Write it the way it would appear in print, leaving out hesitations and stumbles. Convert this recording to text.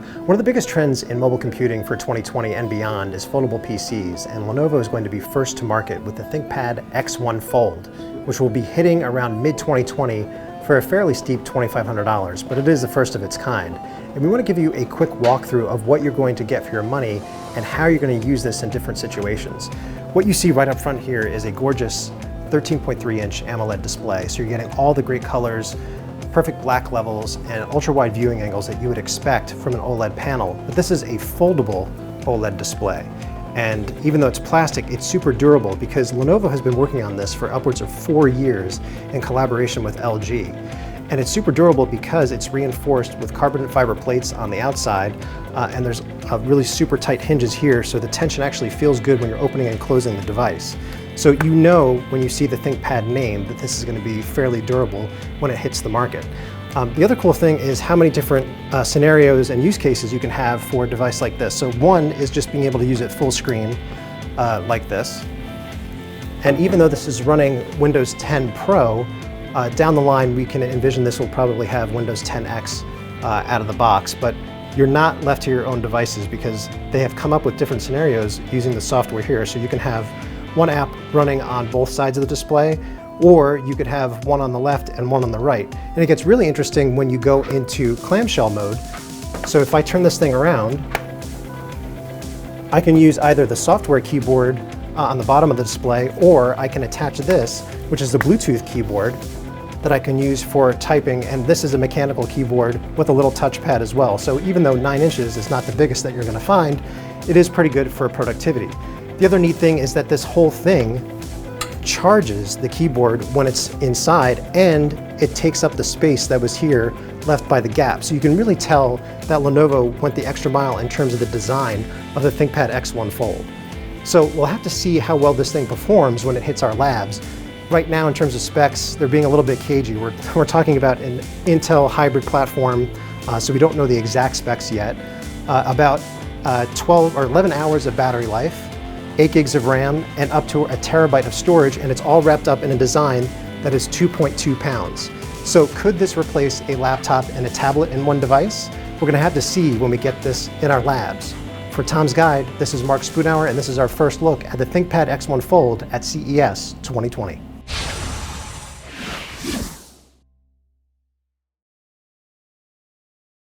One of the biggest trends in mobile computing for 2020 and beyond is foldable PCs, and Lenovo is going to be first to market with the Thinkpad X1 Fold, which will be hitting around mid-2020 for a fairly steep $2,500, but it is the first of its kind. And we want to give you a quick walkthrough of what you're going to get for your money and how you're going to use this in different situations. What you see right up front here is a gorgeous 13.3-inch Amoled display, so you're getting all the great colors, perfect black levels, and ultra-wide viewing angles that you would expect from an OLED panel. But this is a foldable OLED display. And even though it's plastic, it's super durable because Lenovo has been working on this for upwards of 4 years in collaboration with LG. And it's super durable because it's reinforced with carbon fiber plates on the outside, and there's really super tight hinges here, so the tension actually feels good when you're opening and closing the device. So you know when you see the Thinkpad name that this is going to be fairly durable when it hits the market. The other cool thing is how many different scenarios and use cases you can have for a device like this. So one is just being able to use it full screen like this. And even though this is running Windows 10 Pro, down the line we can envision this will probably have Windows 10X out of the box, but you're not left to your own devices because they have come up with different scenarios using the software here. So you can have one app running on both sides of the display, or you could have one on the left and one on the right. And it gets really interesting when you go into clamshell mode. So if I turn this thing around, I can use either the software keyboard on the bottom of the display, or I can attach this, which is the Bluetooth keyboard that I can use for typing, and this is a mechanical keyboard with a little touchpad as well. So even though 9 inches is not the biggest that you're going to find, it is pretty good for productivity. The other neat thing is that this whole thing charges the keyboard when it's inside, and it takes up the space that was here left by the gap. So you can really tell that Lenovo went the extra mile in terms of the design of the Thinkpad X1 Fold. So we'll have to see how well this thing performs when it hits our labs. Right now, in terms of specs, they're being a little bit cagey. We're talking about an Intel hybrid platform, so we don't know the exact specs yet. About 12 or 11 hours of battery life, 8 gigs of RAM, and up to a terabyte of storage, and it's all wrapped up in a design that is 2.2 pounds. So could this replace a laptop and a tablet in one device? We're going to have to see when we get this in our labs. For Tom's Guide, this is Mark Spoonhour, and this is our first look at the Thinkpad X1 Fold at CES 2020.